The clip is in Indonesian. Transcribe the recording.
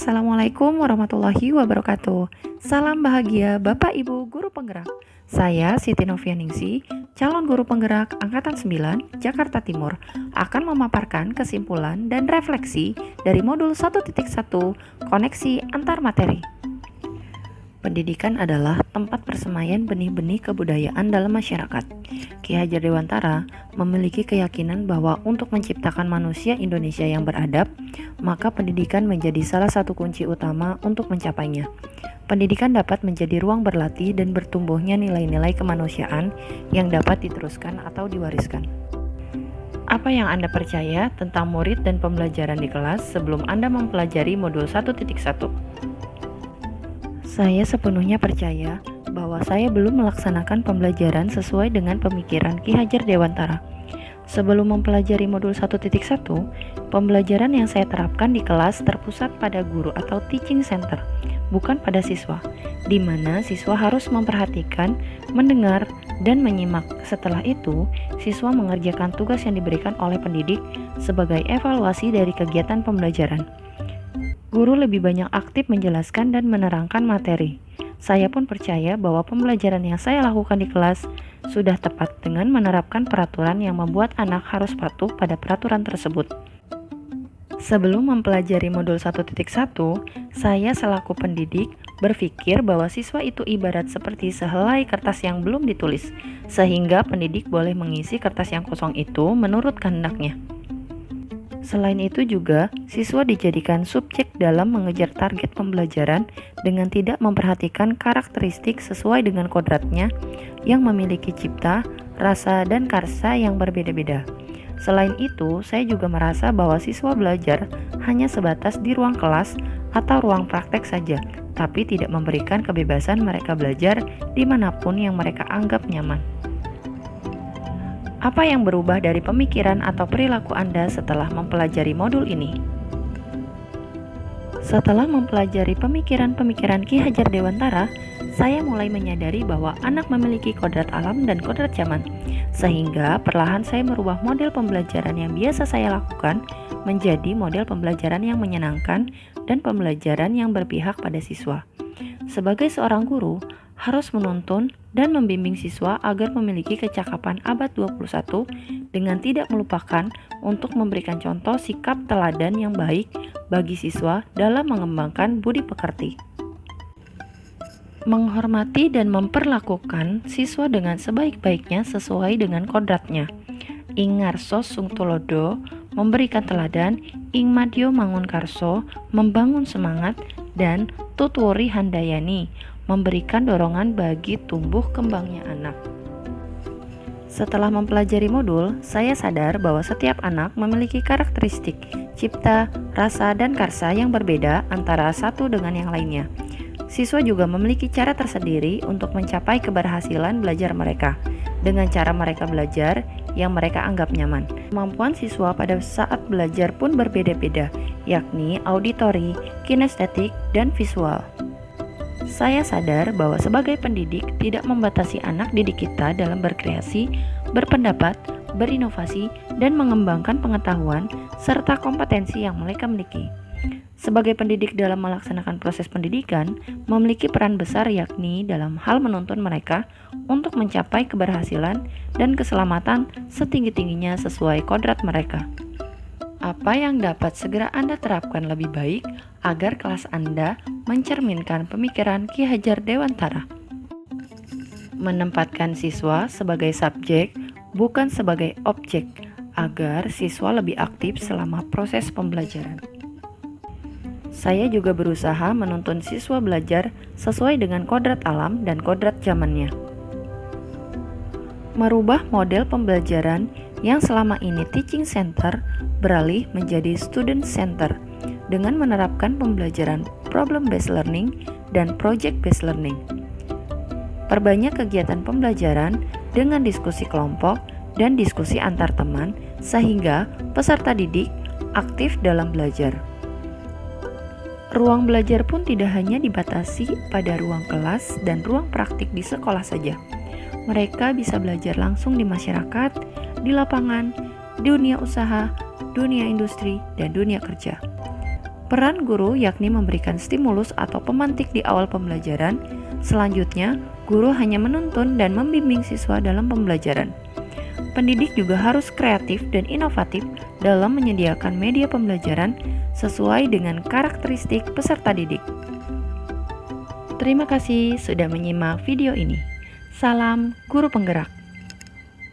Assalamualaikum warahmatullahi wabarakatuh. Salam bahagia Bapak Ibu Guru Penggerak. Saya Siti Novianingsi, calon guru penggerak Angkatan 9, Jakarta Timur, akan memaparkan kesimpulan dan refleksi dari modul 1.1 Koneksi Antar Materi. Pendidikan adalah tempat persemaian benih-benih kebudayaan dalam masyarakat. Ki Hajar Dewantara memiliki keyakinan bahwa untuk menciptakan manusia Indonesia yang beradab, maka pendidikan menjadi salah satu kunci utama untuk mencapainya. Pendidikan dapat menjadi ruang berlatih dan bertumbuhnya nilai-nilai kemanusiaan yang dapat diteruskan atau diwariskan. Apa yang Anda percaya tentang murid dan pembelajaran di kelas sebelum Anda mempelajari modul 1.1? Saya sepenuhnya percaya bahwa saya belum melaksanakan pembelajaran sesuai dengan pemikiran Ki Hajar Dewantara. Sebelum mempelajari modul 1.1, pembelajaran yang saya terapkan di kelas terpusat pada guru atau teaching center, bukan pada siswa, di mana siswa harus memperhatikan, mendengar, dan menyimak. Setelah itu, siswa mengerjakan tugas yang diberikan oleh pendidik sebagai evaluasi dari kegiatan pembelajaran. Guru lebih banyak aktif menjelaskan dan menerangkan materi. Saya pun percaya bahwa pembelajaran yang saya lakukan di kelas sudah tepat dengan menerapkan peraturan yang membuat anak harus patuh pada peraturan tersebut. Sebelum mempelajari modul 1.1, saya selaku pendidik berpikir bahwa siswa itu ibarat seperti sehelai kertas yang belum ditulis, sehingga pendidik boleh mengisi kertas yang kosong itu menurut kehendaknya. Selain itu juga, siswa dijadikan subjek dalam mengejar target pembelajaran dengan tidak memperhatikan karakteristik sesuai dengan kodratnya yang memiliki cipta, rasa, dan karsa yang berbeda-beda. Selain itu, saya juga merasa bahwa siswa belajar hanya sebatas di ruang kelas atau ruang praktek saja, tapi tidak memberikan kebebasan mereka belajar dimanapun yang mereka anggap nyaman. Apa yang berubah dari pemikiran atau perilaku Anda setelah mempelajari modul ini? Setelah mempelajari pemikiran-pemikiran Ki Hajar Dewantara, saya mulai menyadari bahwa anak memiliki kodrat alam dan kodrat zaman, sehingga perlahan saya merubah model pembelajaran yang biasa saya lakukan menjadi model pembelajaran yang menyenangkan dan pembelajaran yang berpihak pada siswa. Sebagai seorang guru, harus menuntun dan membimbing siswa agar memiliki kecakapan abad 21 dengan tidak melupakan untuk memberikan contoh sikap teladan yang baik bagi siswa dalam mengembangkan budi pekerti. Menghormati dan memperlakukan siswa dengan sebaik-baiknya sesuai dengan kodratnya. Ing ngarso sung tulodo, memberikan teladan, ing madyo mangun karso, membangun semangat, dan tuturi handayani, memberikan dorongan bagi tumbuh kembangnya anak. Setelah mempelajari modul, saya sadar bahwa setiap anak memiliki karakteristik, cipta, rasa, dan karsa yang berbeda antara satu dengan yang lainnya. Siswa juga memiliki cara tersendiri untuk mencapai keberhasilan belajar mereka, dengan cara mereka belajar yang mereka anggap nyaman. Kemampuan siswa pada saat belajar pun berbeda-beda, yakni auditori, kinestetik, dan visual. Saya sadar bahwa sebagai pendidik tidak membatasi anak didik kita dalam berkreasi, berpendapat, berinovasi, dan mengembangkan pengetahuan serta kompetensi yang mereka miliki. Sebagai pendidik dalam melaksanakan proses pendidikan, memiliki peran besar yakni dalam hal menuntun mereka untuk mencapai keberhasilan dan keselamatan setinggi-tingginya sesuai kodrat mereka. Apa yang dapat segera Anda terapkan lebih baik agar kelas Anda mencerminkan pemikiran Ki Hajar Dewantara? Menempatkan siswa sebagai subjek, bukan sebagai objek, agar siswa lebih aktif selama proses pembelajaran. Saya juga berusaha menuntun siswa belajar sesuai dengan kodrat alam dan kodrat zamannya. Merubah model pembelajaran yang selama ini teaching center beralih menjadi student center dengan menerapkan pembelajaran problem based learning dan project based learning. Perbanyak kegiatan pembelajaran dengan diskusi kelompok dan diskusi antar teman sehingga peserta didik aktif dalam belajar. Ruang belajar pun tidak hanya dibatasi pada ruang kelas dan ruang praktik di sekolah saja. Mereka bisa belajar langsung di masyarakat, di lapangan, dunia usaha, dunia industri, dan dunia kerja. Peran guru yakni memberikan stimulus atau pemantik di awal pembelajaran. Selanjutnya, guru hanya menuntun dan membimbing siswa dalam pembelajaran. Pendidik juga harus kreatif dan inovatif dalam menyediakan media pembelajaran sesuai dengan karakteristik peserta didik. Terima kasih sudah menyimak video ini. Salam Guru Penggerak.